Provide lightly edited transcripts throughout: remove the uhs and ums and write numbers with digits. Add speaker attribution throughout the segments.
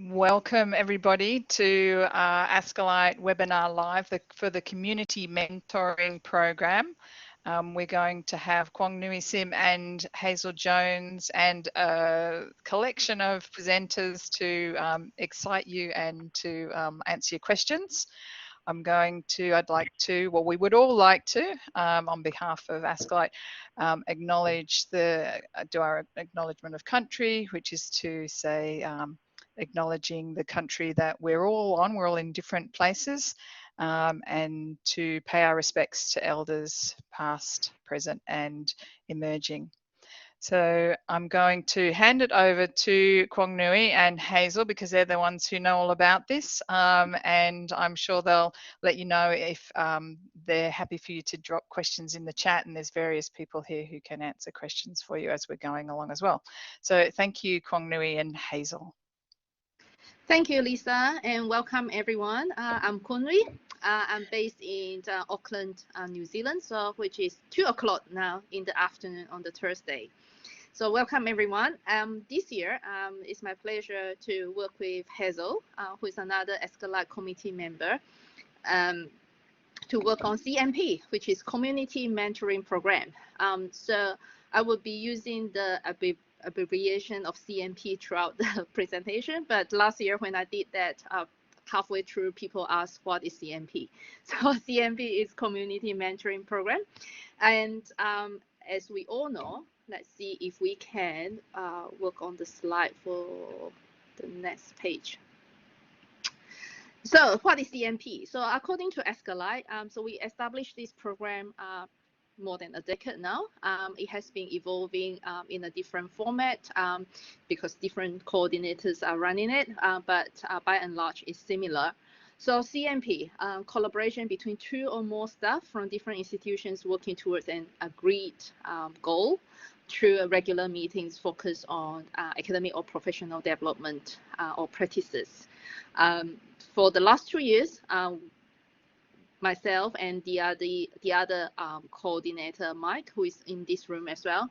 Speaker 1: Welcome everybody to ASCILITE webinar live for the community mentoring program. We're going to have Kwong Sim and Hazel Jones and a collection of presenters to excite you and to answer your questions. I'd like to, well, we would all like to, on behalf of ASCILITE, do our acknowledgement of country, which is to say, acknowledging the country that we're all on. We're all in different places, and to pay our respects to elders past, present and emerging. So I'm going to hand it over to Kwong and Hazel because they're the ones who know all about this, and I'm sure they'll let you know if they're happy for you to drop questions in the chat, and there's various people here who can answer questions for you as we're going along as well. So thank you, Kwong and Hazel.
Speaker 2: Thank you, Lisa, and welcome everyone. I'm Kwong Nui. I'm based in Auckland, New Zealand, so which is 2 o'clock now in the afternoon on the Thursday. So welcome everyone. This year, it's my pleasure to work with Hazel, who is another ASCILITE committee member, to work on CMP, which is Community Mentoring Program. So I will be using the abbreviation of CMP throughout the presentation, but last year when I did that, halfway through people asked what is CMP. So CMP is Community Mentoring Program, and as we all know, let's see if we can work on the slide for the next page. So what is CMP? So according to ASCILITE, so we established this program more than a decade now. It has been evolving in a different format because different coordinators are running it, but by and large it's similar. So CMP, collaboration between 2 or more staff from different institutions working towards an agreed goal through regular meetings focused on academic or professional development or practices. For the last 2 years, myself and the other coordinator, Mike, who is in this room as well,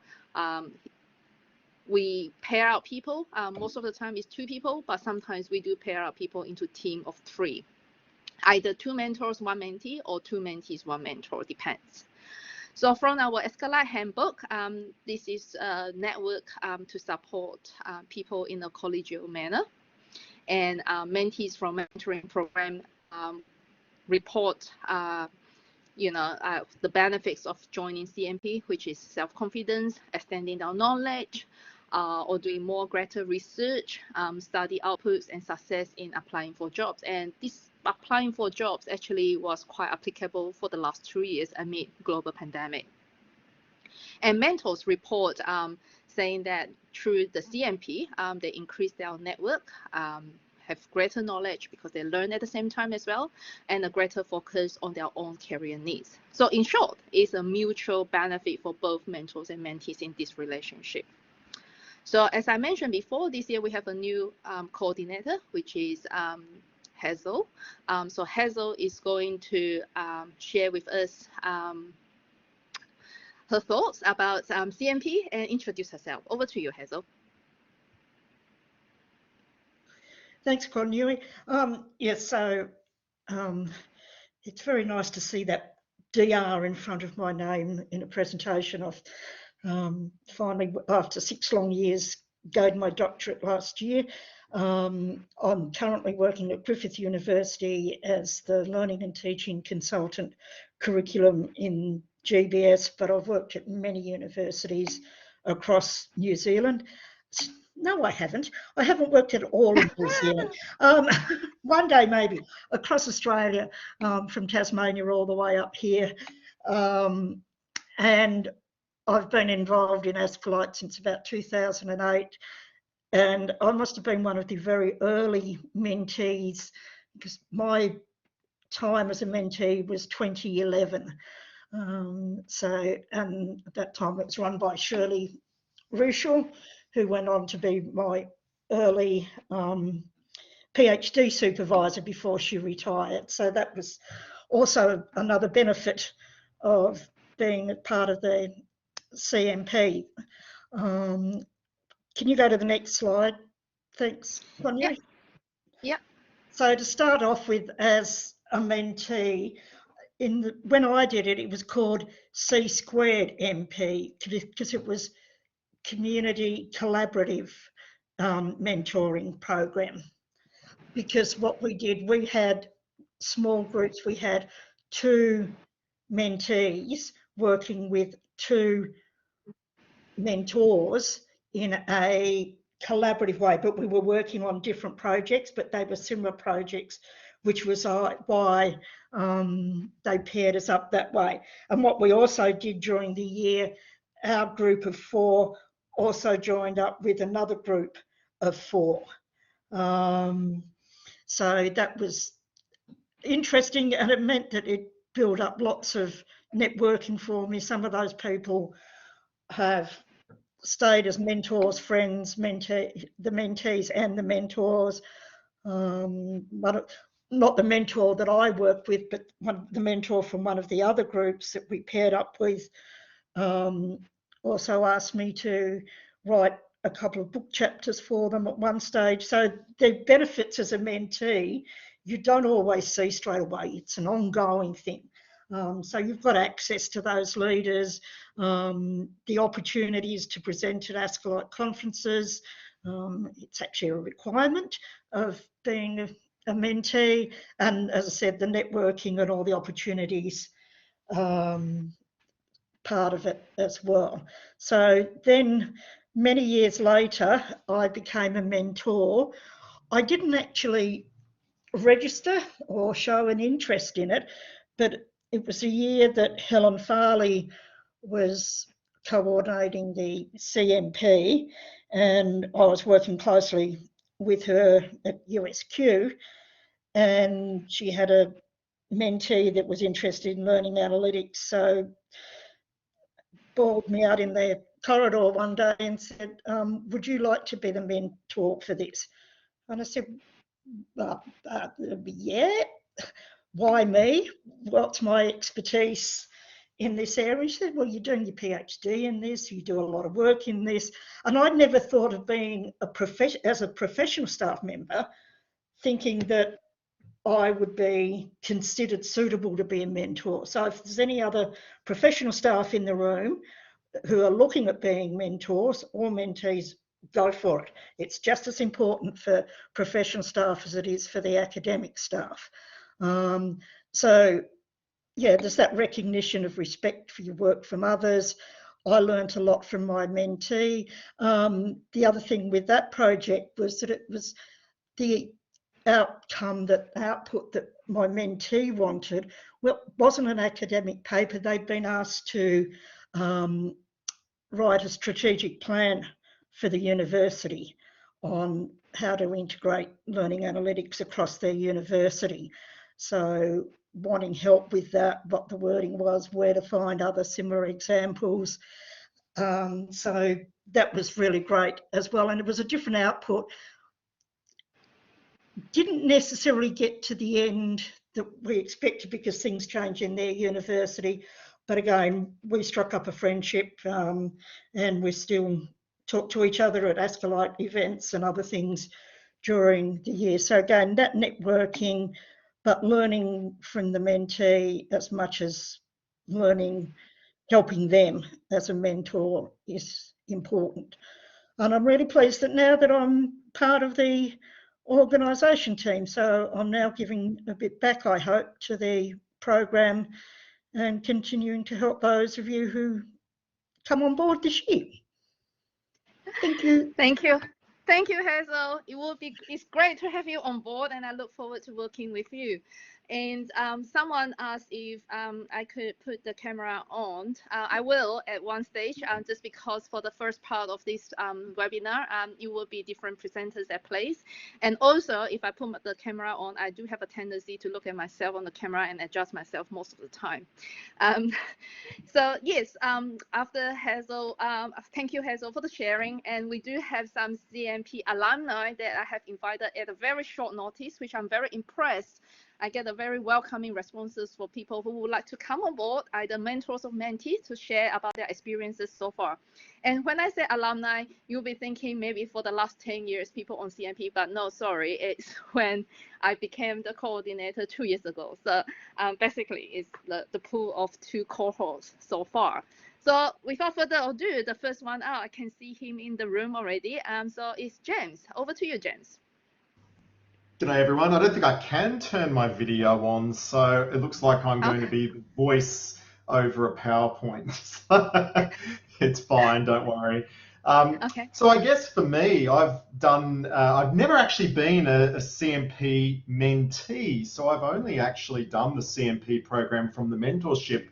Speaker 2: we pair out people. Most of the time it's 2 people, but sometimes we do pair out people into a team of 3. Either 2 mentors, 1 mentee, or 2 mentees, 1 mentor, depends. So from our ASCILITE handbook, this is a network to support people in a collegial manner. And mentees from mentoring program report the benefits of joining CMP, which is self-confidence, extending our knowledge, or doing more greater research, study outputs, and success in applying for jobs. And this applying for jobs actually was quite applicable for the last 2 years amid global pandemic. And mentors report saying that through the CMP, they increase their network, have greater knowledge because they learn at the same time as well, and a greater focus on their own career needs. So in short, it's a mutual benefit for both mentors and mentees in this relationship. So as I mentioned before, this year we have a new coordinator, which is Hazel. So Hazel is going to share with us her thoughts about CMP and introduce herself. Over to you, Hazel.
Speaker 3: Thanks, Kwong Nui. Yes, so it's very nice to see that DR in front of my name in a presentation. I've finally, after 6 long years, gained my doctorate last year. I'm currently working at Griffith University as the Learning and Teaching Consultant Curriculum in GBS, but I've worked at many universities across New Zealand. No, I haven't. I haven't worked at all in New Zealand. One day maybe, across Australia, from Tasmania all the way up here. And I've been involved in ASCILITE since about 2008. And I must have been one of the very early mentees because my time as a mentee was 2011. And at that time it was run by Shirley Ruschel, who went on to be my early PhD supervisor before she retired. So that was also another benefit of being a part of the CMP. Can you go to the next slide? Thanks, Kwong Nui.
Speaker 2: Yeah.
Speaker 3: So to start off with, as a mentee, when I did it, it was called C Squared MP because it was community collaborative mentoring program. Because what we did, we had small groups. We had 2 mentees working with 2 mentors in a collaborative way, but we were working on different projects, but they were similar projects, which was why they paired us up that way. And what we also did during the year, our group of 4 also joined up with another group of 4. So that was interesting, and it meant that it built up lots of networking for me. Some of those people have stayed as mentors, friends, the mentees and the mentors. But not the mentor that I worked with, but the mentor from one of the other groups that we paired up with also asked me to write a couple of book chapters for them at one stage. So the benefits as a mentee, you don't always see straight away. It's an ongoing thing. So you've got access to those leaders, the opportunities to present at ASCILITE conferences. It's actually a requirement of being a mentee, and as I said, the networking and all the opportunities part of it as well. So then many years later, I became a mentor. I didn't actually register or show an interest in it, but it was a year that Helen Farley was coordinating the CMP, and I was working closely with her at USQ, and she had a mentee that was interested in learning analytics, so bawled me out in the corridor one day and said, would you like to be the mentor for this? And I said, yeah, why me? What's my expertise in this area? She said, well, you're doing your PhD in this, you do a lot of work in this. And I'd never thought of being as a professional staff member, thinking that I would be considered suitable to be a mentor. So if there's any other professional staff in the room who are looking at being mentors or mentees, go for it. It's just as important for professional staff as it is for the academic staff. So yeah, there's that recognition of respect for your work from others. I learned a lot from my mentee. The other thing with that project was that it was the output that my mentee wanted. Well, it wasn't an academic paper. They'd been asked to write a strategic plan for the university on how to integrate learning analytics across their university. So wanting help with that, what the wording was, where to find other similar examples. So that was really great as well. And it was a different output. Didn't necessarily get to the end that we expected because things change in their university. But again, we struck up a friendship and we still talk to each other at ASCILITE events and other things during the year. So again, that networking, but learning from the mentee as much as helping them as a mentor is important. And I'm really pleased that now that I'm part of the organisation team, so I'm now giving a bit back, I hope, to the program and continuing to help those of you who come on board this year. Thank you.
Speaker 2: Thank you. Thank you, Hazel. It's great to have you on board, and I look forward to working with you. And someone asked if I could put the camera on. I will at one stage, just because for the first part of this webinar, it will be different presenters at place. And also, if I put the camera on, I do have a tendency to look at myself on the camera and adjust myself most of the time. So yes, after Hazel, thank you, Hazel, for the sharing. And we do have some CMP alumni that I have invited at a very short notice, which I'm very impressed I get a very welcoming responses for people who would like to come on board, either mentors or mentees, to share about their experiences so far. And when I say alumni, you'll be thinking maybe for the last 10 years, people on CMP, but no, sorry, it's when I became the coordinator 2 years ago. So basically, it's the pool of 2 cohorts so far. So without further ado, the first one out, I can see him in the room already. So it's James. Over to you, James.
Speaker 4: G'day everyone. I don't think I can turn my video on, so it looks like I'm going to be the voice over a PowerPoint. It's fine, don't worry.
Speaker 2: Okay.
Speaker 4: So I guess for me, I've never actually been a CMP mentee, so I've only actually done the CMP program from the mentorship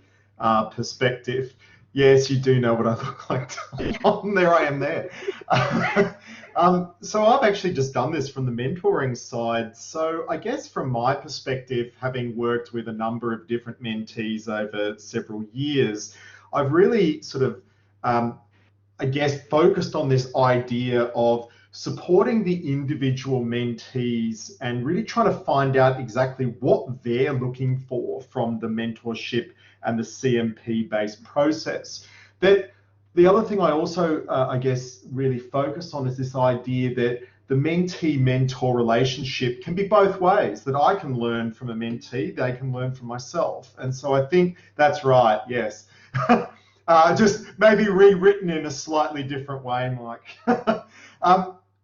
Speaker 4: perspective. Yes, you do know what I look like. There I am there. So I've actually just done this from the mentoring side. So I guess from my perspective, having worked with a number of different mentees over several years, I've really sort of, I guess, focused on this idea of supporting the individual mentees and really trying to find out exactly what they're looking for from the mentorship and the CMP-based process. That the other thing I also, I guess, really focus on is this idea that the mentee-mentor relationship can be both ways, that I can learn from a mentee, they can learn from myself. And so I think that's right, yes. Just maybe rewritten in a slightly different way, Mike.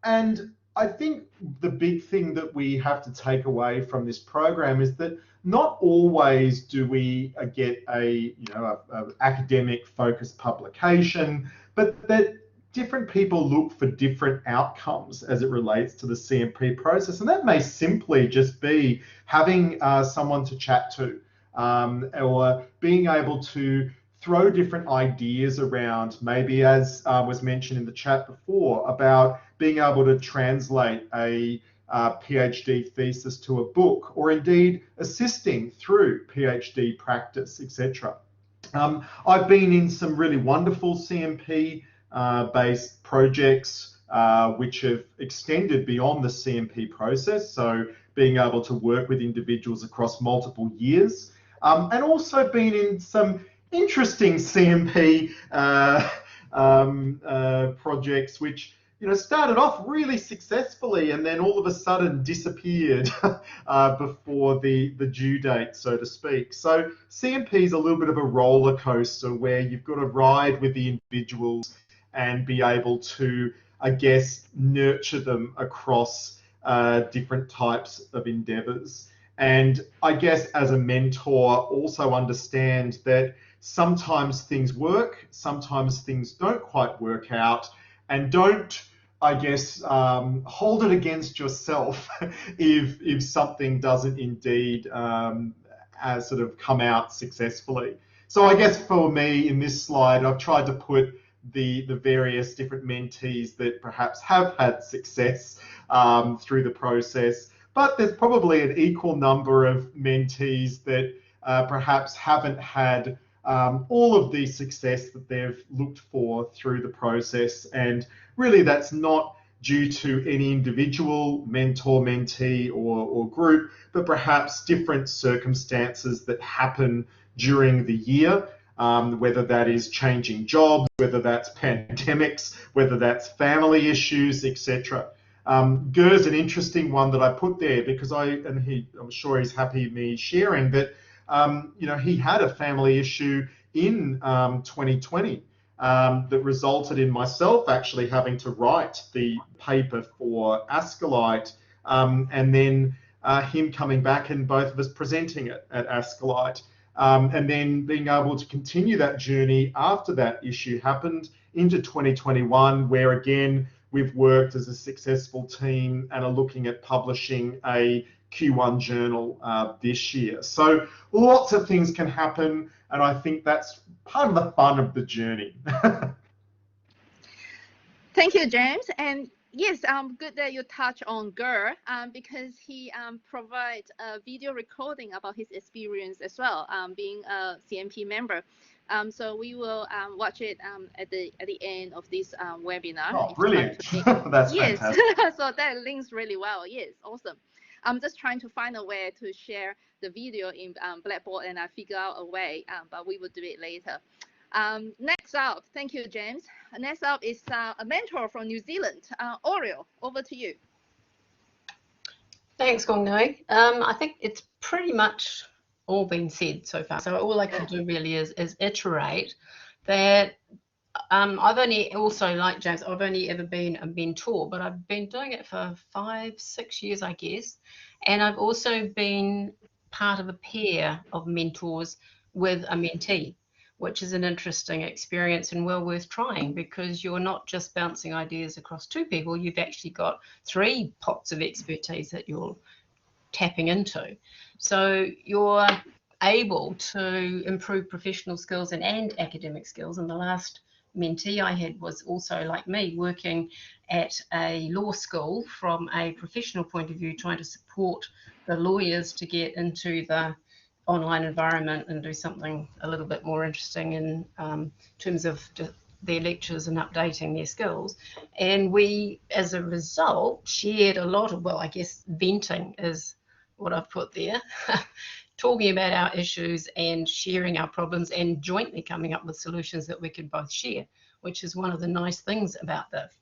Speaker 4: And I think the big thing that we have to take away from this program is that not always do we get a academic focused publication, but that different people look for different outcomes as it relates to the CMP process. And that may simply just be having someone to chat to, or being able to throw different ideas around, maybe as was mentioned in the chat before, about being able to translate a PhD thesis to a book, or indeed assisting through PhD practice, etc. I've been in some really wonderful CMP based projects which have extended beyond the CMP process, so being able to work with individuals across multiple years, and also been in some interesting CMP projects which started off really successfully and then all of a sudden disappeared before the due date, so to speak. So CMP is a little bit of a roller coaster where you've got to ride with the individuals and be able to, I guess, nurture them across different types of endeavors. And I guess as a mentor, also understand that sometimes things work, sometimes things don't quite work out, and don't, I guess, hold it against yourself if something doesn't indeed sort of come out successfully. So I guess for me in this slide, I've tried to put the various different mentees that perhaps have had success through the process, but there's probably an equal number of mentees that perhaps haven't had all of the success that they've looked for through the process. And really that's not due to any individual mentor, mentee or group, but perhaps different circumstances that happen during the year, whether that is changing jobs, whether that's pandemics, whether that's family issues, etc. Gur's an interesting one that I put there because I'm sure he's happy me sharing that he had a family issue in 2020 that resulted in myself actually having to write the paper for ASCILITE, and then him coming back and both of us presenting it at ASCILITE, and then being able to continue that journey after that issue happened into 2021, where again we've worked as a successful team and are looking at publishing a Q1 journal this year. So lots of things can happen, and I think that's part of the fun of the journey.
Speaker 2: Thank you, James. And yes, good that you touch on Gur, because he provides a video recording about his experience as well, being a CMP member. So we will watch it at the end of this webinar.
Speaker 4: Oh, brilliant! That's fantastic.
Speaker 2: So that links really well. Yes, awesome. I'm just trying to find a way to share the video in Blackboard, and I figure out a way, but we will do it later. Next up, thank you, James. Next up is a mentor from New Zealand, Oriel, over to you.
Speaker 5: Thanks, Kwong. I think it's pretty much all been said so far. So all I can do really is iterate that I've only also, like James, I've only ever been a mentor, but I've been doing it for 5-6 years, I guess. And I've also been part of a pair of mentors with a mentee, which is an interesting experience and well worth trying, because you're not just bouncing ideas across two people, you've actually got 3 pots of expertise that you're tapping into. So you're able to improve professional skills and academic skills. And the last mentee I had was also, like me, working at a law school from a professional point of view, trying to support the lawyers to get into the online environment and do something a little bit more interesting in terms of their lectures and updating their skills. And we, as a result, shared a lot of, well, I guess venting is what I've put there, talking about our issues and sharing our problems and jointly coming up with solutions that we could both share, which is one of the nice things about this.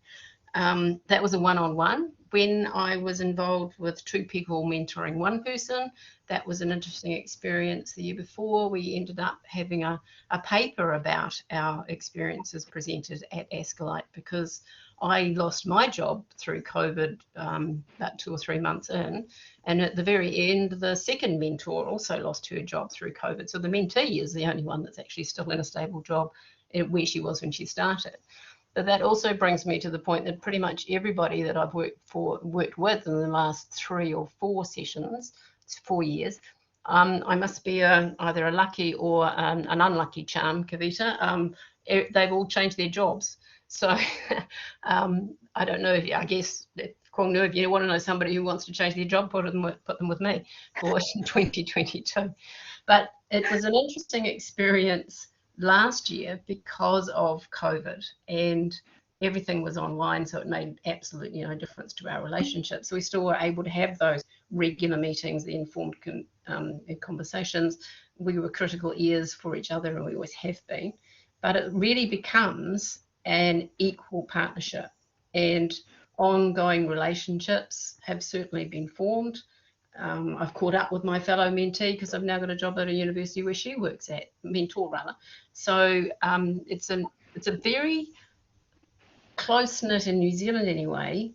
Speaker 5: That was a one-on-one. When I was involved with 2 people mentoring 1 person, that was an interesting experience. The year before, we ended up having a paper about our experiences presented at ASCILITE, because I lost my job through COVID about 2 or 3 months in. And at the very end, the second mentor also lost her job through COVID. So the mentee is the only one that's actually still in a stable job where she was when she started. But that also brings me to the point that pretty much everybody that I've worked with in the last 3 or 4 sessions, it's 4 years, I must be either a lucky or an unlucky charm, Kavita. They've all changed their jobs. So I don't know, I guess, Kwong, if you want to know somebody who wants to change their job, put them with me for 2022. But it was an interesting experience last year because of COVID, and everything was online, so it made absolutely no difference to our relationship. So we still were able to have those regular meetings, the informed conversations. We were critical ears for each other, and we always have been. But it really becomes an equal partnership, and ongoing relationships have certainly been formed. I've caught up with my fellow mentee because I've now got a job at a university where she works at, mentor rather. So it's a very close-knit, in New Zealand anyway,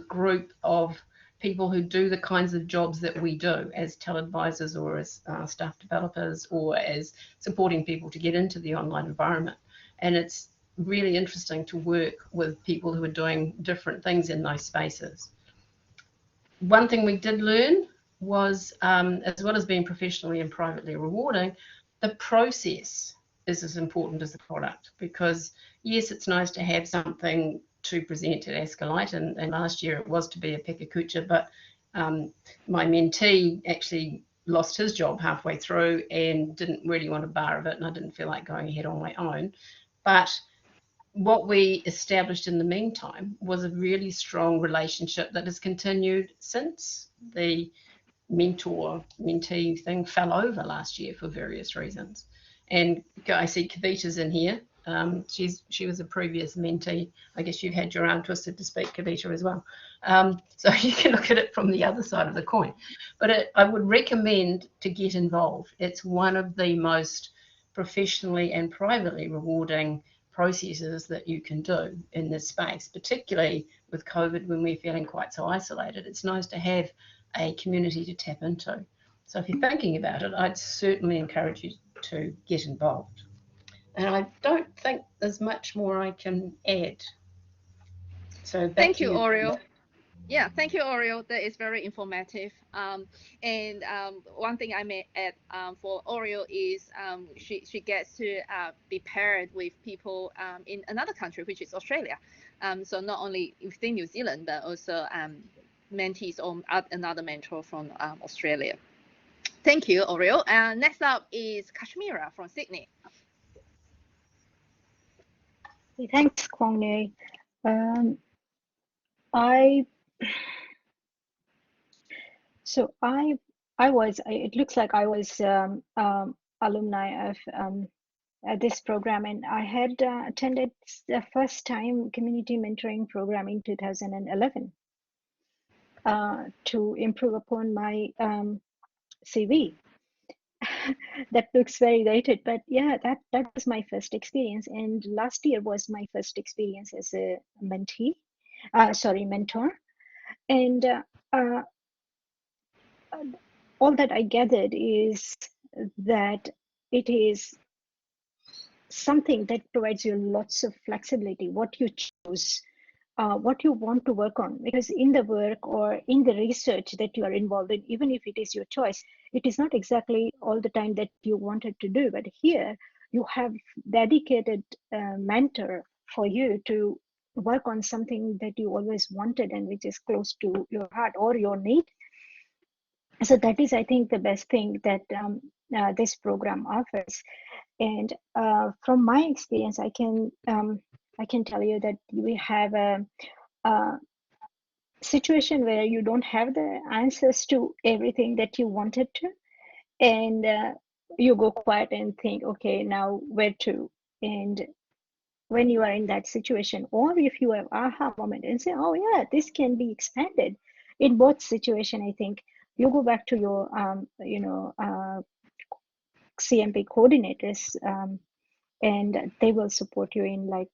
Speaker 5: group of people who do the kinds of jobs that we do as tele-advisors or as staff developers or as supporting people to get into the online environment. And it's really interesting to work with people who are doing different things in those spaces. One thing we did learn was, as well as being professionally and privately rewarding, the process is as important as the product, because yes, it's nice to have something to present at ASCILITE, and last year it was to be a Pekakucha, but my mentee actually lost his job halfway through and didn't really want a bar of it, and I didn't feel like going ahead on my own. But what we established in the meantime was a really strong relationship that has continued since the mentor-mentee thing fell over last year for various reasons. And I see Kavita's in here. She was a previous mentee. I guess you've had your arm twisted to speak, Kavita, as well. So you can look at it from the other side of the coin. But I would recommend to get involved. It's one of the most professionally and privately rewarding processes that you can do in this space, particularly with COVID when we're feeling quite so isolated. It's nice to have a community to tap into. So if you're thinking about it, I'd certainly encourage you to get involved. And I don't think there's much more I can add. So
Speaker 2: thank you, Oriel. Yeah, thank you, Oriel. That is very informative. And one thing I may add for Oriel is she gets to be paired with people in another country, which is Australia. So not only within New Zealand, but also mentees or another mentor from Australia. Thank you, Oriel. Next up is Kashmira from Sydney.
Speaker 6: Thanks, Kwong. So it looks like I was alumni of this program, and I had attended the first time community mentoring program in 2011 to improve upon my CV. That looks very dated, but yeah, that was my first experience. And last year was my first experience as a mentee, mentor. And all that I gathered is that it is something that provides you lots of flexibility, what you choose, what you want to work on. Because in the work or in the research that you are involved in, even if it is your choice, it is not exactly all the time that you wanted to do. But here you have dedicated mentor for you to work on something that you always wanted and which is close to your heart or your need. So that is, I think, the best thing that this program offers. And from my experience, I can tell you that we have a situation where you don't have the answers to everything that you wanted to, and you go quiet and think, okay, now where to? And when you are in that situation, or if you have aha moment and say, oh yeah, this can be expanded. In both situation, I think you go back to your CMP coordinators, and they will support you in like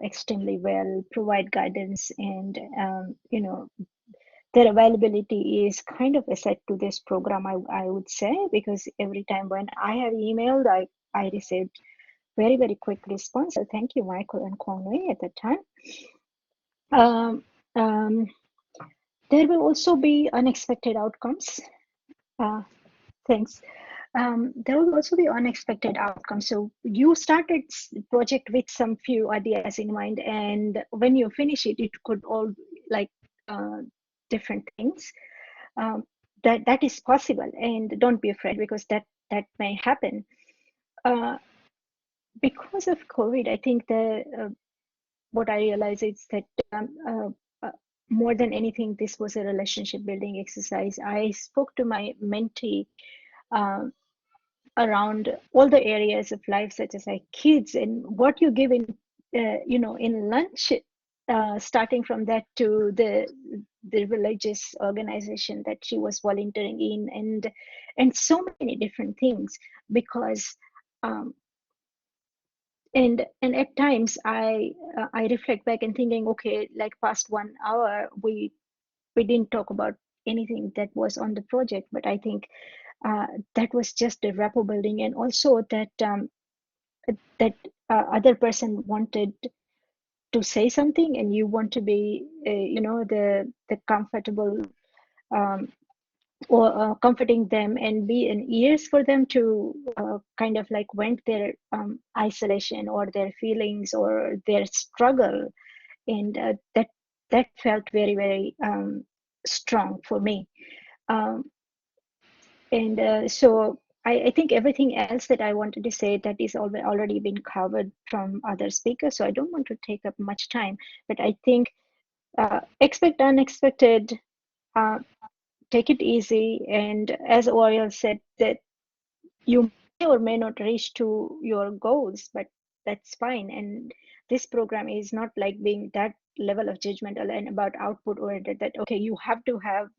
Speaker 6: extremely well, provide guidance, and their availability is kind of asset to this program, I would say, because every time when I have emailed, I received very, very quick response. So thank you, Michael and Kwong at the time. There will also be unexpected outcomes. Thanks. There will also be unexpected outcomes. So you started project with some few ideas in mind, and when you finish it, it could all like different things. That is possible, and don't be afraid, because that may happen. Because of COVID, I think what I realized is that more than anything, this was a relationship building exercise. I spoke to my mentee around all the areas of life, such as like kids and what you give in, in lunch, starting from that to the religious organization that she was volunteering in, and so many different things. Because and at times I reflect back and thinking, okay, like past 1 hour we didn't talk about anything that was on the project, but I think that was just a rapport building, and also that other person wanted to say something, and you want to be the comfortable or comforting them and be an ears for them to kind of like vent their isolation or their feelings or their struggle. And that felt very, very strong for me. So I think everything else that I wanted to say, that is already been covered from other speakers, so I don't want to take up much time. But I think expect unexpected, take it easy, and as Oriel said, that you may or may not reach to your goals, but that's fine. And this program is not like being that level of judgmental and about output oriented, that okay, you have to have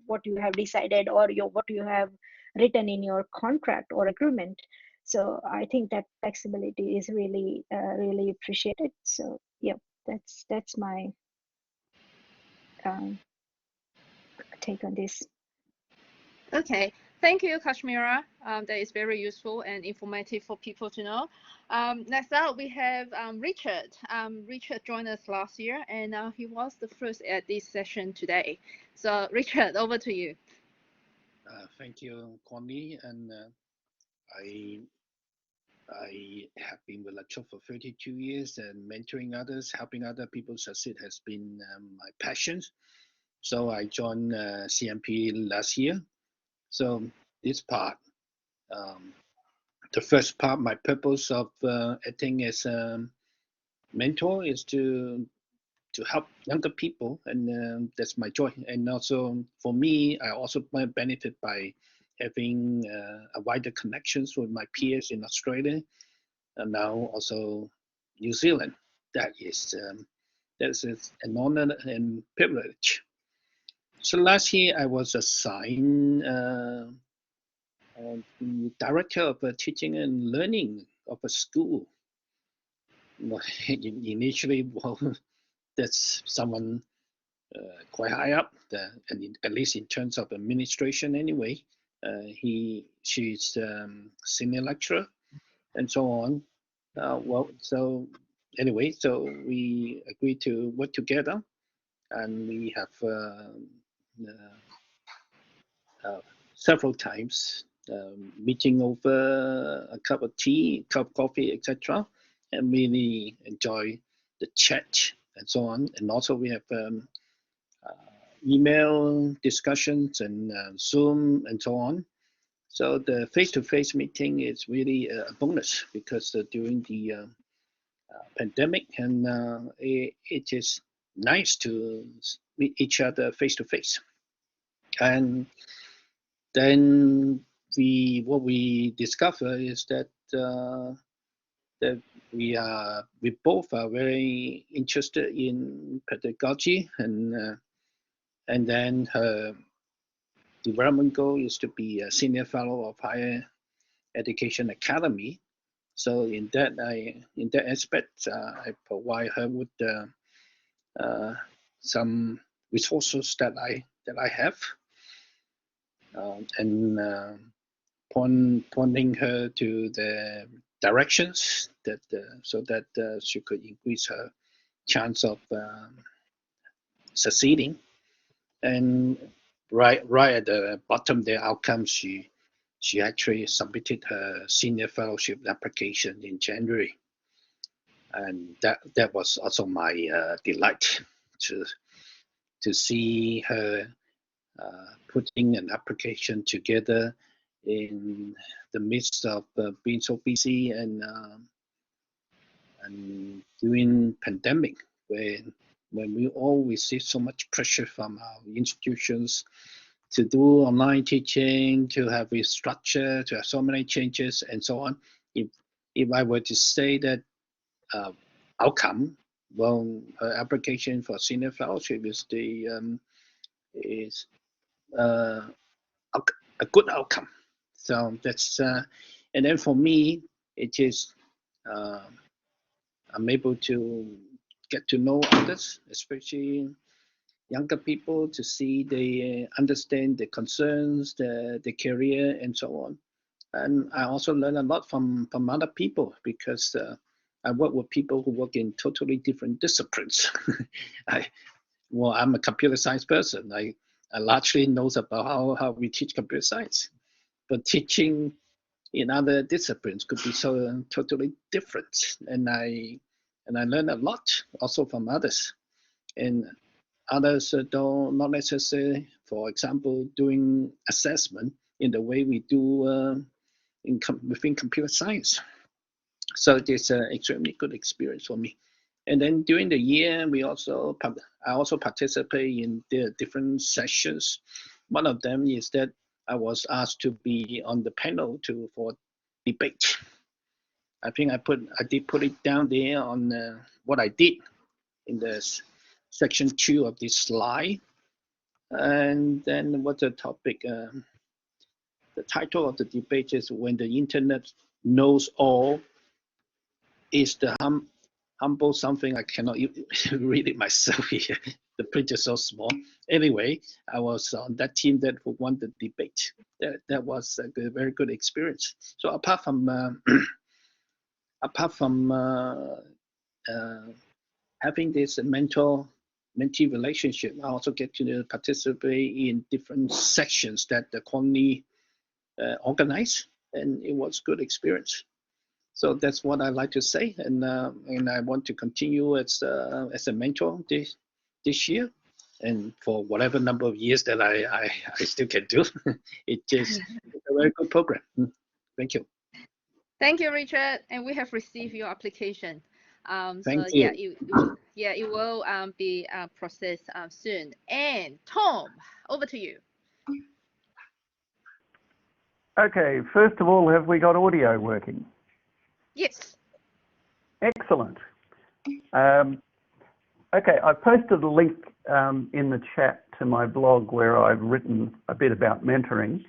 Speaker 6: what you have decided or what you have written in your contract or agreement. So I think that flexibility is really really appreciated. So yeah, that's my take on this.
Speaker 2: Okay, thank you, Kashmira. That is very useful and informative for people to know. Next up, we have Richard. Richard joined us last year, and he was the first at this session today. So, Richard, over to you.
Speaker 7: Thank you, Kwong, and I have been with Lecture for 32 years, and mentoring others, helping other people succeed has been my passion. So I joined CMP last year. So this part, the first part, my purpose of acting as a mentor is to to help younger people, and that's my joy. And also for me, I also benefit by having a wider connections with my peers in Australia, and now also New Zealand. That's an honor and privilege. So last year I was assigned the director of teaching and learning of a school. Initially, well, that's someone quite high up, and at least in terms of administration anyway. She's senior lecturer and so on. Well, so anyway, so we agreed to work together, and we have several times meeting over a cup of tea, cup of coffee, etc., and really enjoy the chat and so on. And also we have email discussions and Zoom and so on. So the face-to-face meeting is really a bonus because during the pandemic, and it is nice to meet each other face-to-face. And then what we discover is that that we both are very interested in pedagogy, and then her development goal is to be a senior fellow of Higher Education Academy. So in that aspect, I provide her with some resources that I have, and pointing her to the directions that so that she could increase her chance of succeeding. And right at the bottom, the outcome, she actually submitted her senior fellowship application in January, and that was also my delight to see her putting an application together in the midst of being so busy and during pandemic, when we all receive so much pressure from our institutions to do online teaching, to have restructure, to have so many changes and so on. If I were to say that outcome, well, her application for senior fellowship is a good outcome. So that's and then for me, it is I'm able to get to know others, especially younger people, to see they understand the concerns, the career, and so on. And I also learn a lot from other people, because I work with people who work in totally different disciplines. I'm a computer science person. I largely knows about how we teach computer science, but teaching in other disciplines could be so totally different. And I learn a lot also from others, and others don't not necessarily, for example, doing assessment in the way we do within computer science. So it's an extremely good experience for me. And then during the year, I also participate in the different sessions. One of them is that I was asked to be on the panel for debate. I think I did put it down there on what I did in the section 2 of this slide. And then what's the topic? The title of the debate is "When the Internet Knows All." Is the humble something I cannot read it myself here. The print is so small. Anyway, I was on that team that won the debate. That was a very good experience. So apart from having this mentee relationship, I also get to participate in different sections that the Kwong organize, and it was good experience. So that's what I like to say, and I want to continue as a mentor this year, and for whatever number of years that I still can do. It's a very good program. Thank you.
Speaker 2: Thank you, Richard. And we have received your application.
Speaker 7: Thank
Speaker 2: so
Speaker 7: you.
Speaker 2: yeah, yeah, it will be processed soon. And Tom, over to you.
Speaker 8: Okay, first of all, have we got audio working?
Speaker 2: Yes.
Speaker 8: Excellent. Okay, I posted a link in the chat to my blog where I've written a bit about mentoring.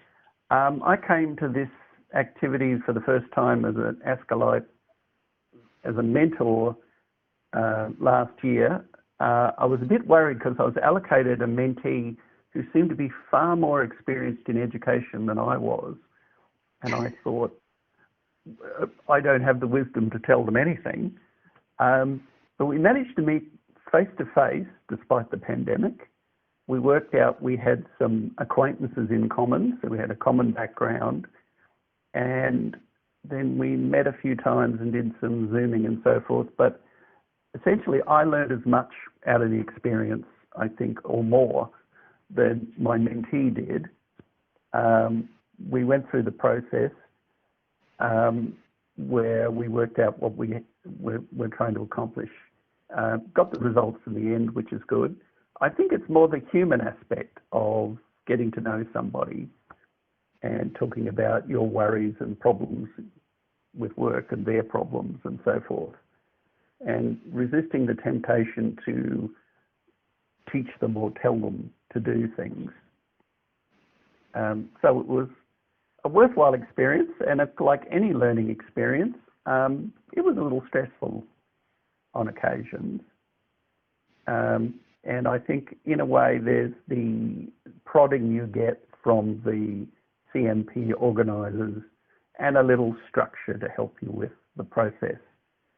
Speaker 8: I came to this activity for the first time as an ASCILITE, as a mentor last year. I was a bit worried because I was allocated a mentee who seemed to be far more experienced in education than I was. And I thought, I don't have the wisdom to tell them anything. But we managed to meet face-to-face despite the pandemic. We worked out we had some acquaintances in common, so we had a common background. And then we met a few times and did some Zooming and so forth. But essentially, I learned as much out of the experience, I think, or more than my mentee did. We went through the process where we worked out what we're trying to accomplish. Got the results in the end, which is good. I think it's more the human aspect of getting to know somebody and talking about your worries and problems with work and their problems and so forth, and resisting the temptation to teach them or tell them to do things. So it was a worthwhile experience, and like any learning experience, it was a little stressful on occasions. And I think in a way there's the prodding you get from the CMP organisers and a little structure to help you with the process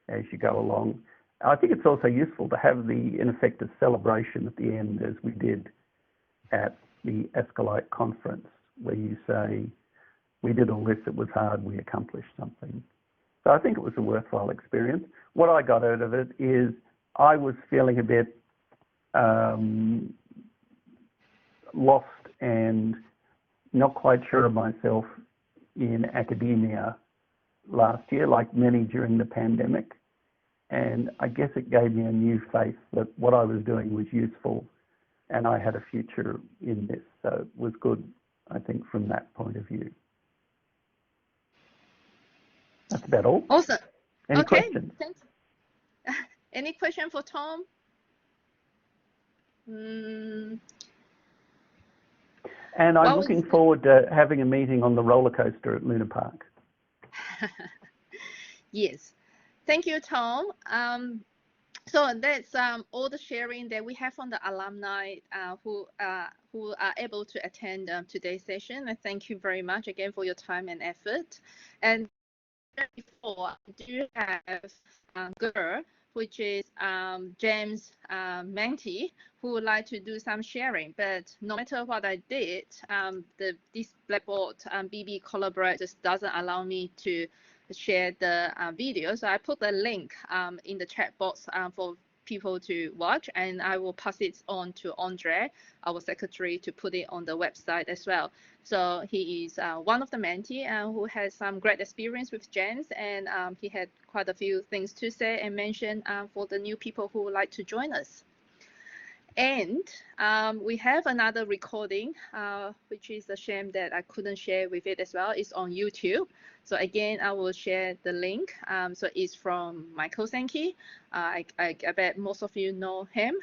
Speaker 8: as you go along. I think it's also useful to have the, in effect, a celebration at the end, as we did at the ASCILITE conference, where you say, we did all this, it was hard, we accomplished something. So I think it was a worthwhile experience. What I got out of it is I was feeling a bit lost and not quite sure of myself in academia last year, like many during the pandemic. And I guess it gave me a new faith that what I was doing was useful and I had a future in this. So it was good, I think, from that point of view. That's about all.
Speaker 2: Awesome.
Speaker 8: Any questions?
Speaker 2: Thanks. Any question for Tom?
Speaker 8: And I'm looking forward to having a meeting on the roller coaster at Luna Park.
Speaker 2: Yes. Thank you, Tom. So that's all the sharing that we have from the alumni who are able to attend today's session. And thank you very much again for your time and effort. And before, I do have a girl, which is James Mentee, who would like to do some sharing. But no matter what I did, this Blackboard BB Collaborate just doesn't allow me to share the video. So I put the link in the chat box for people to watch, and I will pass it on to Andre, our secretary, to put it on the website as well. So he is one of the mentee who has some great experience with James, and he had quite a few things to say and mention for the new people who would like to join us. And we have another recording, which is a shame that I couldn't share with it as well. It's on YouTube. So again, I will share the link. So it's from Michael Sankey. I bet most of you know him.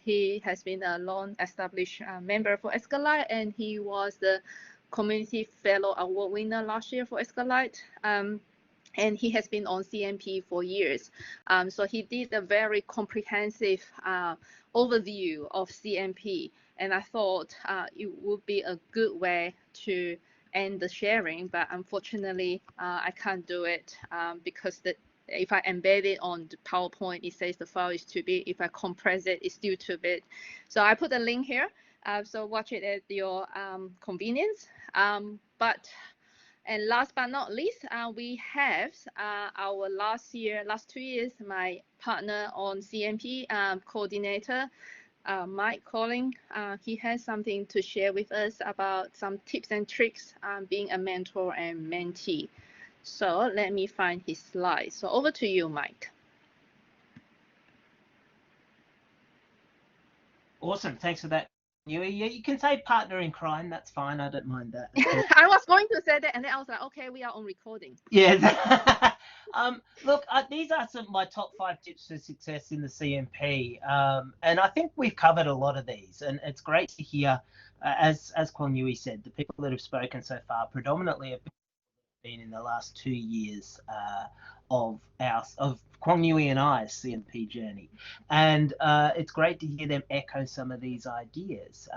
Speaker 2: He has been a long-established member for ASCILITE, and he was the Community Fellow Award winner last year for ASCILITE. And he has been on CMP for years. So he did a very comprehensive overview of CMP, and I thought it would be a good way to end the sharing, but unfortunately I can't do it because if I embed it on the PowerPoint, it says the file is too big. If I compress it, it's still too big. So I put a link here, so watch it at your convenience. And last but not least, we have our last 2 years, my partner on CMP coordinator, Mike Calling. He has something to share with us about some tips and tricks being a mentor and mentee. So let me find his slide. So over to you, Mike.
Speaker 9: Awesome. Thanks for that. Yeah, you can say partner in crime. That's fine. I don't mind that.
Speaker 2: I was going to say that, and then I was like, okay, we are on recording.
Speaker 9: Yeah. Look, these are some of my top 5 tips for success in the CMP, and I think we've covered a lot of these. And it's great to hear, as Kwong Yui said, the people that have spoken so far predominantly have been in the last 2 years of Kwong Yui and I's CMP journey, and it's great to hear them echo some of these ideas.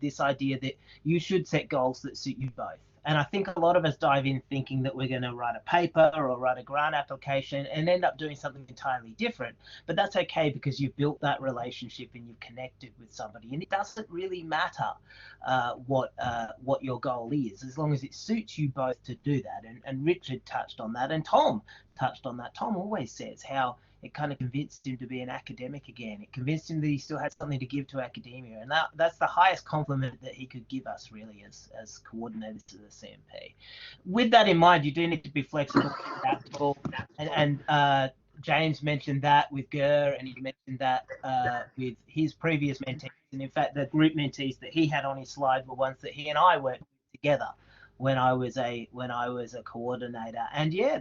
Speaker 9: This idea that you should set goals that suit you both. And I think a lot of us dive in thinking that we're going to write a paper or write a grant application and end up doing something entirely different. But that's okay, because you've built that relationship and you've connected with somebody. And it doesn't really matter what your goal is, as long as it suits you both to do that. And Richard touched on that, and Tom touched on that. Tom always says how it kind of convinced him to be an academic again. It convinced him that he still had something to give to academia. And that's the highest compliment that he could give us, really, as coordinators to the CMP. With that in mind, you do need to be flexible, adaptable. And James mentioned that with Ger, and he mentioned that with his previous mentees. And in fact, the group mentees that he had on his slide were ones that he and I worked together when I was a coordinator. And yeah,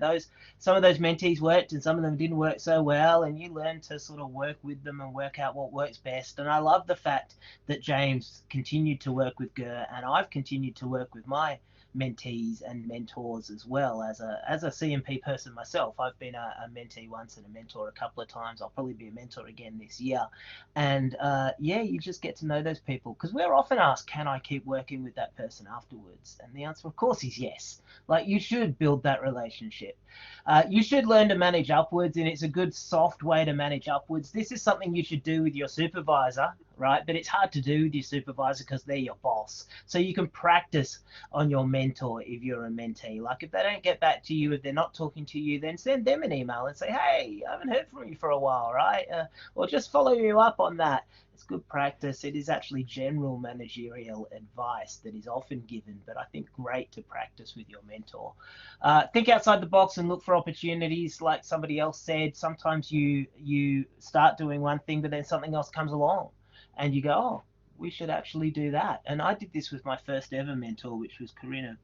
Speaker 9: some of those mentees worked and some of them didn't work so well, and you learn to sort of work with them and work out what works best. And I love the fact that James continued to work with Ger, and I've continued to work with my mentees and mentors as well. As a CMP person myself, I've been a mentee once and a mentor a couple of times. I'll probably be a mentor again this year. And yeah, you just get to know those people, because we're often asked, can I keep working with that person afterwards? And the answer, of course, is yes. Like, you should build that relationship. You should learn to manage upwards, and it's a good soft way to manage upwards. This is something you should do with your supervisor, right? But it's hard to do with your supervisor because they're your boss. So you can practice on your mentor if you're a mentee. Like, if they don't get back to you, if they're not talking to you, then send them an email and say, hey, I haven't heard from you for a while, right? Or just follow you up on that. It's good practice. It is actually general managerial advice that is often given, but I think great to practice with your mentor. Think outside the box and look for opportunities. Like somebody else said, sometimes you start doing one thing, but then something else comes along and you go, oh, we should actually do that. And I did this with my first ever mentor, which was Karina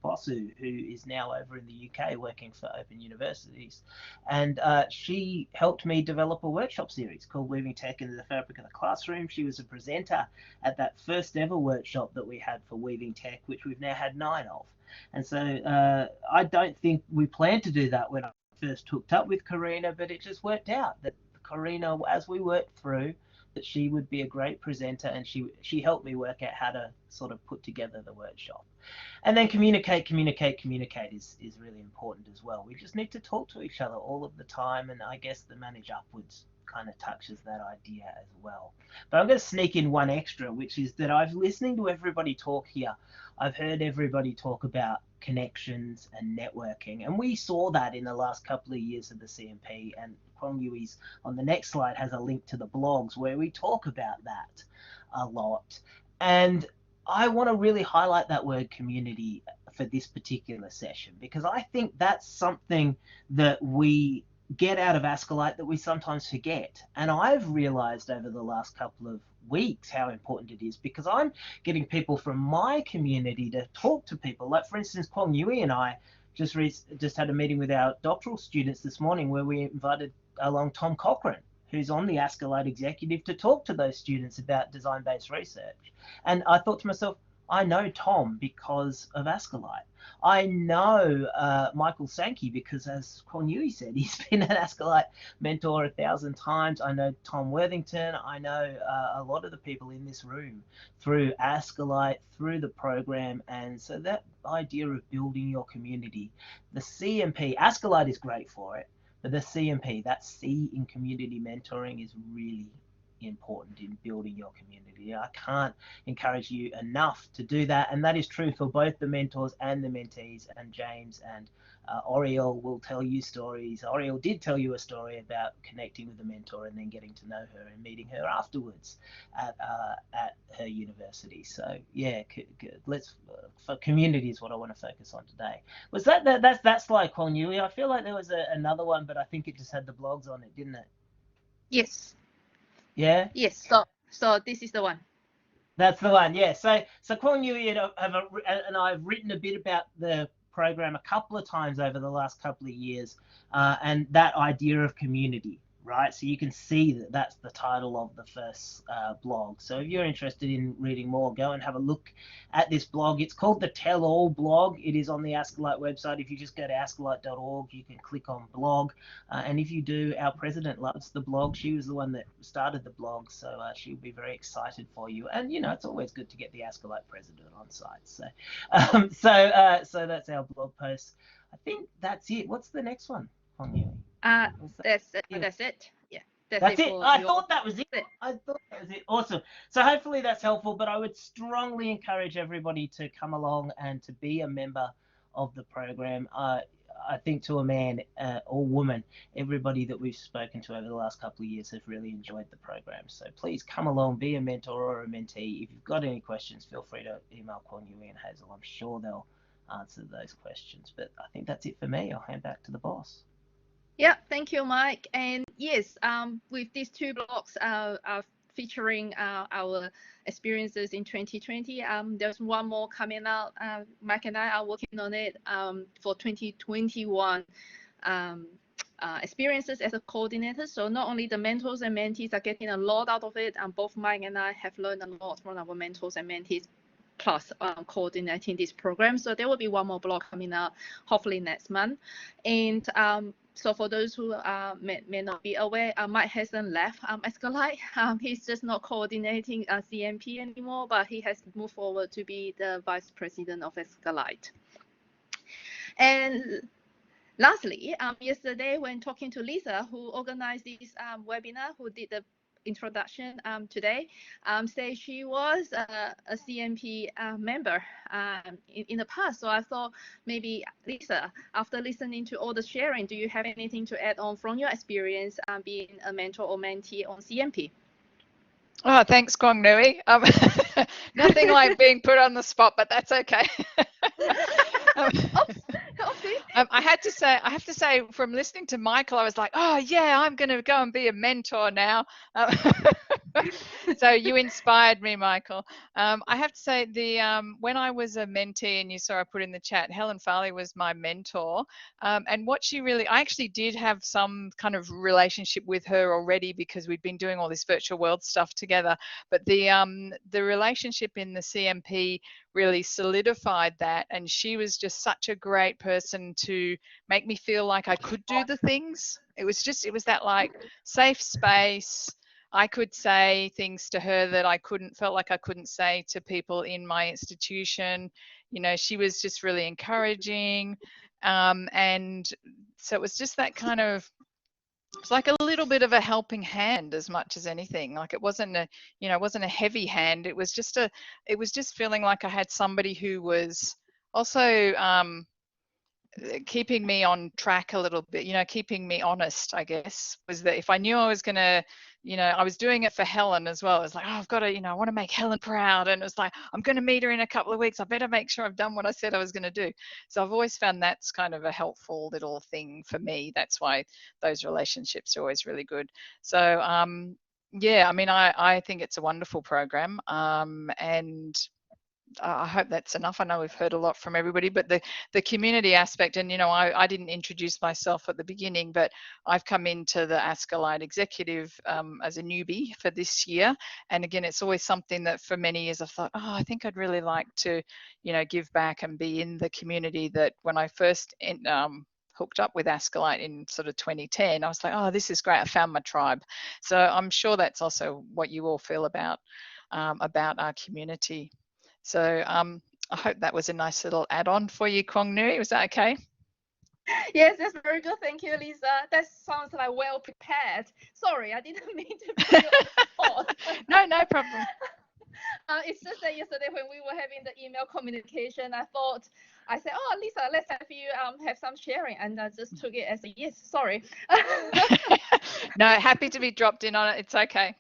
Speaker 9: Bossu, who is now over in the UK working for Open Universities. And she helped me develop a workshop series called Weaving Tech into the Fabric of the Classroom. She was a presenter at that first ever workshop that we had for Weaving Tech, which we've now had 9 of. And so I don't think we planned to do that when I first hooked up with Karina, but it just worked out that Karina, as we worked through, that she would be a great presenter, and she helped me work out how to sort of put together the workshop. And then communicate is really important as well. We just need to talk to each other all of the time, and I guess the manage upwards kind of touches that idea as well. But I'm going to sneak in one extra, which is that I've listening to everybody talk here. I've heard everybody talk about connections and networking, and we saw that in the last couple of years of the CMP, and Kwong Yui's on the next slide has a link to the blogs where we talk about that a lot. And I want to really highlight that word community for this particular session, because I think that's something that we get out of ASCILITE that we sometimes forget. And I've realized over the last couple of weeks how important it is, because I'm getting people from my community to talk to people. Like, for instance, Kwong Yui and I just had a meeting with our doctoral students this morning where we invited along Tom Cochran, who's on the ASCILITE executive, to talk to those students about design-based research. And I thought to myself, I know Tom because of ASCILITE. I know Michael Sankey because, as Kwong Yui said, he's been an ASCILITE mentor 1,000 times. I know Tom Worthington. I know a lot of the people in this room through ASCILITE, through the program. And so that idea of building your community, the CMP, ASCILITE is great for it, but the CMP, that C in community mentoring, is really important in building your community. I can't encourage you enough to do that, and that is true for both the mentors and the mentees. And James and Oriel will tell you stories. Oriel did tell you a story about connecting with a mentor and then getting to know her and meeting her afterwards at her university. So yeah, let's for community is what I want to focus on today. Was that's like Kwong Yui? I feel like there was another one, but I think it just had the blogs on it, didn't it?
Speaker 2: Yes.
Speaker 9: Yeah.
Speaker 2: Yes. So this is the one.
Speaker 9: That's the one, yeah. So Kwong Nui and I've written a bit about the program a couple of times over the last couple of years, and that idea of community, right? So you can see that that's the title of the first blog. So if you're interested in reading more, go and have a look at this blog. It's called the Tell All blog. It is on the ASCILITE website. If you just go to ascilite.org, you can click on blog. And if you do, our president loves the blog. She was the one that started the blog, so she'll be very excited for you. And, you know, it's always good to get the ASCILITE president on site. So, so that's our blog post. I think that's it. What's the next one, Kwong Nui?
Speaker 2: That's it. Yeah,
Speaker 9: that's it. I
Speaker 2: your...
Speaker 9: thought that was it. I thought that was it. Awesome. So hopefully that's helpful, but I would strongly encourage everybody to come along and to be a member of the program. I think to a man or woman, everybody that we've spoken to over the last couple of years has really enjoyed the program. So please come along, be a mentor or a mentee. If you've got any questions, feel free to email Kwong Nui and Hazel. I'm sure they'll answer those questions. But I think that's it for me. I'll hand back to the boss.
Speaker 2: Yeah, thank you, Mike. And yes, with these two blogs featuring our experiences in 2020, there's one more coming out. Mike and I are working on it for 2021 experiences as a coordinator. So not only the mentors and mentees are getting a lot out of it, and both Mike and I have learned a lot from our mentors and mentees, plus coordinating this program. So there will be one more blog coming out hopefully next month. And so for those who may not be aware, Mike hasn't left ASCILITE. He's just not coordinating CMP anymore, but he has moved forward to be the vice president of ASCILITE. And lastly, yesterday when talking to Lisa, who organized this webinar, who did the introduction today, say she was a CMP member in the past. So I thought maybe, Lisa, after listening to all the sharing, do you have anything to add on from your experience being a mentor or mentee on CMP?
Speaker 1: Oh, thanks, Kwong Nui. Nothing like being put on the spot, but that's okay. I have to say, from listening to Michael, I was like, oh yeah, I'm going to go and be a mentor now. So you inspired me, Michael. I have to say, when I was a mentee, and you saw I put in the chat, Helen Farley was my mentor, and what she really, I actually did have some kind of relationship with her already because we'd been doing all this virtual world stuff together. But the relationship in the CMP really solidified that, and she was just such a great person to make me feel like I could do the things. It was that like safe space. I could say things to her that felt like I couldn't say to people in my institution. You know, she was just really encouraging, and so it was just that kind of, it's like a little bit of a helping hand as much as anything. Like it wasn't a heavy hand. It was just feeling like I had somebody who was also keeping me on track a little bit, keeping me honest, I guess, was that if I knew I was going to, I was doing it for Helen as well. It was like, oh, I've got to, I want to make Helen proud. And it was like, I'm going to meet her in a couple of weeks. I better make sure I've done what I said I was going to do. So I've always found that's kind of a helpful little thing for me. That's why those relationships are always really good. So, yeah, I mean, I think it's a wonderful program. And I hope that's enough. I know we've heard a lot from everybody, but the community aspect, and I didn't introduce myself at the beginning, but I've come into the ASCILITE executive as a newbie for this year. And again, it's always something that for many years I've thought, oh, I think I'd really like to, give back and be in the community that when I first hooked up with ASCILITE in sort of 2010, I was like, oh, this is great. I found my tribe. So I'm sure that's also what you all feel about our community. So I hope that was a nice little add-on for you, Kwong Nui. Was that okay?
Speaker 2: Yes, that's very good. Thank you, Lisa. That sounds like well prepared. Sorry, I didn't mean to put you on the spot.
Speaker 1: No problem.
Speaker 2: It's just that yesterday when we were having the email communication, I said, oh, Lisa, let's have you have some sharing. And I just took it as a yes, sorry.
Speaker 1: No, happy to be dropped in on it. It's okay.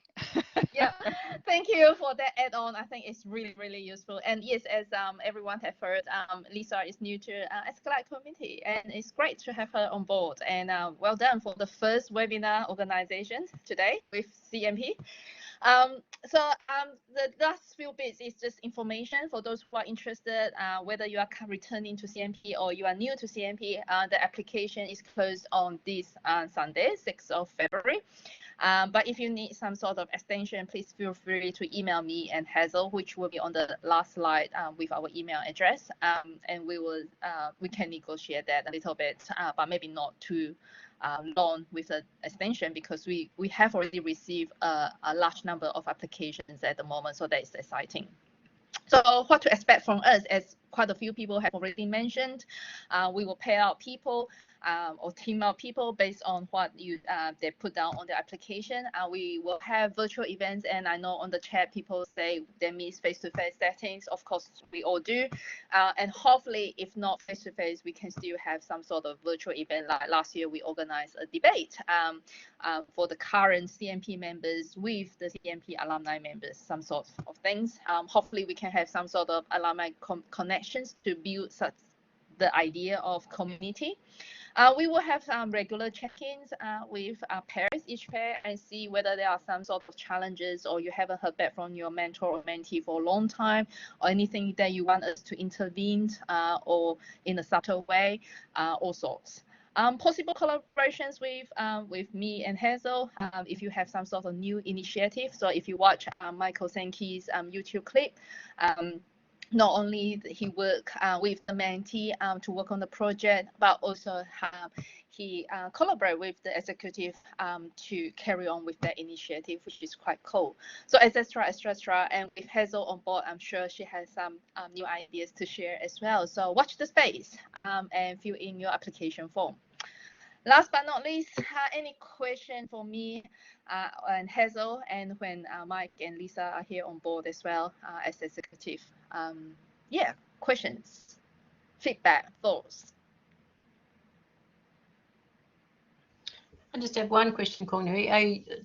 Speaker 2: Yeah, thank you for that add-on. I think it's really, really useful. And yes, as everyone have heard, Lisa is new to ASCILITE community, and it's great to have her on board. And well done for the first webinar organization today with CMP. The last few bits is just information for those who are interested, whether you are returning to CMP or you are new to CMP. The application is closed on this Sunday, 6th of February. But if you need some sort of extension, please feel free to email me and Hazel, which will be on the last slide with our email address. And we can negotiate that a little bit, but maybe not too long with an extension, because we have already received a large number of applications at the moment, so that is exciting. So what to expect from us, as quite a few people have already mentioned, we will pay out people or team out people based on what they put down on the application. We will have virtual events, and I know on the chat people say they miss face-to-face settings. Of course, we all do. And hopefully, if not face-to-face, we can still have some sort of virtual event. Like last year, we organized a debate for the current CMP members with the CMP alumni members, some sort of things. Hopefully, we can have some sort of alumni connections to build the idea of community. We will have some regular check-ins with pairs, each pair, and see whether there are some sort of challenges, or you haven't heard back from your mentor or mentee for a long time, or anything that you want us to intervene or in a subtle way, all sorts. Possible collaborations with me and Hazel, if you have some sort of new initiative. So if you watch Michael Sankey's YouTube clip, not only did he work with the mentee to work on the project, but also he collaborated with the executive to carry on with that initiative, which is quite cool. So etc. And with Hazel on board, I'm sure she has some new ideas to share as well. So watch the space and fill in your application form. Last but not least, any question for me and Hazel, and when Mike and Lisa are here on board as well as executive. Yeah, questions, feedback, thoughts.
Speaker 5: I just have one question, Kwong.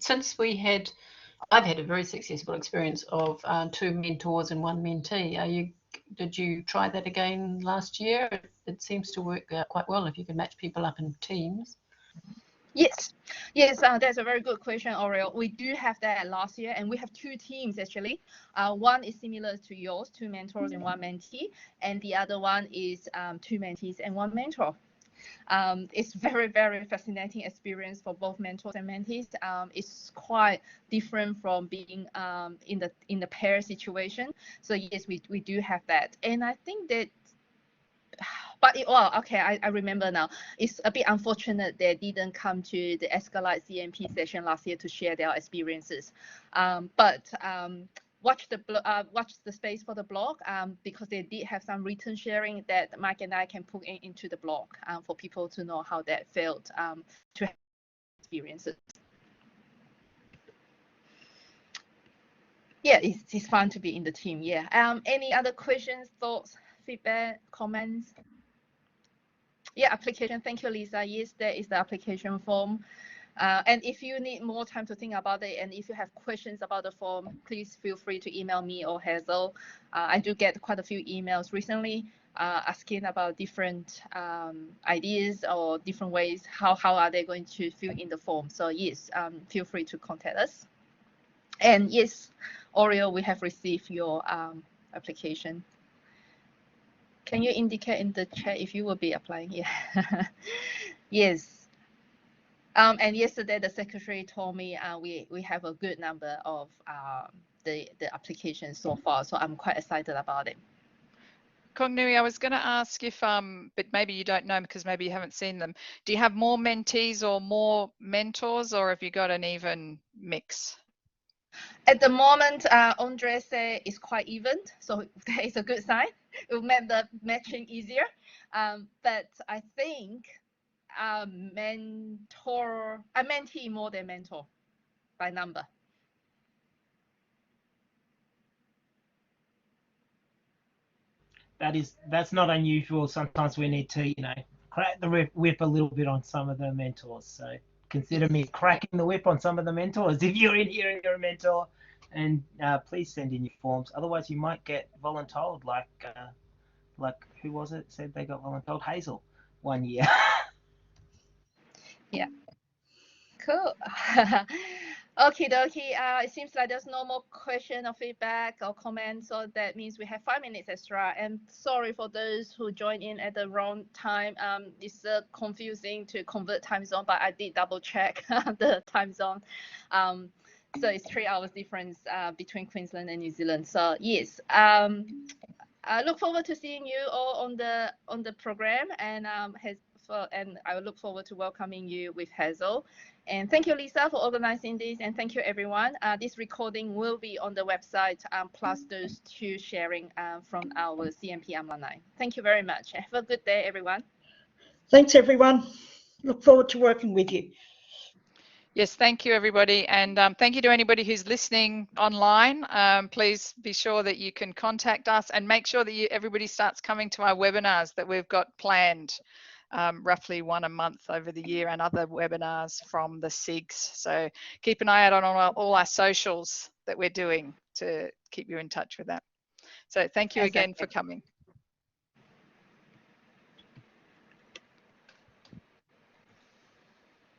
Speaker 5: Since I've had a very successful experience of 2 mentors and 1 mentee. Did you try that again last year? It seems to work quite well if you can match people up in teams.
Speaker 2: Yes, that's a very good question, Oriel. We do have that last year, and we have 2 teams actually. One is similar to yours, 2 mentors and 1 mentee, and the other one is 2 mentees and 1 mentor. It's very, very fascinating experience for both mentors and mentees. It's quite different from being in the pair situation. So yes, we do have that, and I think that. But I remember now. It's a bit unfortunate they didn't come to the ASCILITE CMP session last year to share their experiences. Watch the space for the blog because they did have some written sharing that Mike and I can put into the blog for people to know how that felt to have experiences. Yeah, it's fun to be in the team. Yeah. Any other questions, thoughts, feedback, comments? Yeah, application. Thank you, Lisa. Yes, there is the application form. And if you need more time to think about it, and if you have questions about the form, please feel free to email me or Hazel. I do get quite a few emails recently asking about different ideas or different ways, how are they going to fill in the form. So yes, feel free to contact us. And yes, Oriel, we have received your application. Can you indicate in the chat if you will be applying? Yeah. Yes. And yesterday the secretary told me we have a good number of the applications so far, so I'm quite excited about it.
Speaker 1: Kwong, I was going to ask if, but maybe you don't know because maybe you haven't seen them. Do you have more mentees or more mentors, or have you got an even mix?
Speaker 2: At the moment, Andre said it's quite even, so that is a good sign. It will make the matching easier. But I think mentee more than mentor by number.
Speaker 9: That's not unusual. Sometimes we need to, crack the whip a little bit on some of the mentors. So consider me cracking the whip on some of the mentors. If you're in here and you're a mentor, and please send in your forms. Otherwise, you might get voluntold, like who was it? Said they got voluntold? Hazel, 1 year.
Speaker 2: Yeah. Cool. Okie dokie. It seems like there's no more question or feedback or comments, so that means we have 5 minutes extra. And sorry for those who joined in at the wrong time. It's confusing to convert time zone, but I did double check the time zone. So it's 3 hours difference between Queensland and New Zealand. So yes, I look forward to seeing you all on the program, and I look forward to welcoming you with Hazel. And thank you, Lisa, for organizing this, and thank you, everyone. This recording will be on the website, plus those 2 sharing from our CMP alumni. Thank you very much. Have a good day, everyone.
Speaker 3: Thanks, everyone. Look forward to working with you.
Speaker 1: Yes, thank you, everybody. And thank you to anybody who's listening online. Please be sure that you can contact us, and make sure that everybody starts coming to our webinars that we've got planned, roughly 1 a month over the year, and other webinars from the SIGs. So keep an eye out on all our socials that we're doing to keep you in touch with that. So thank you again for coming.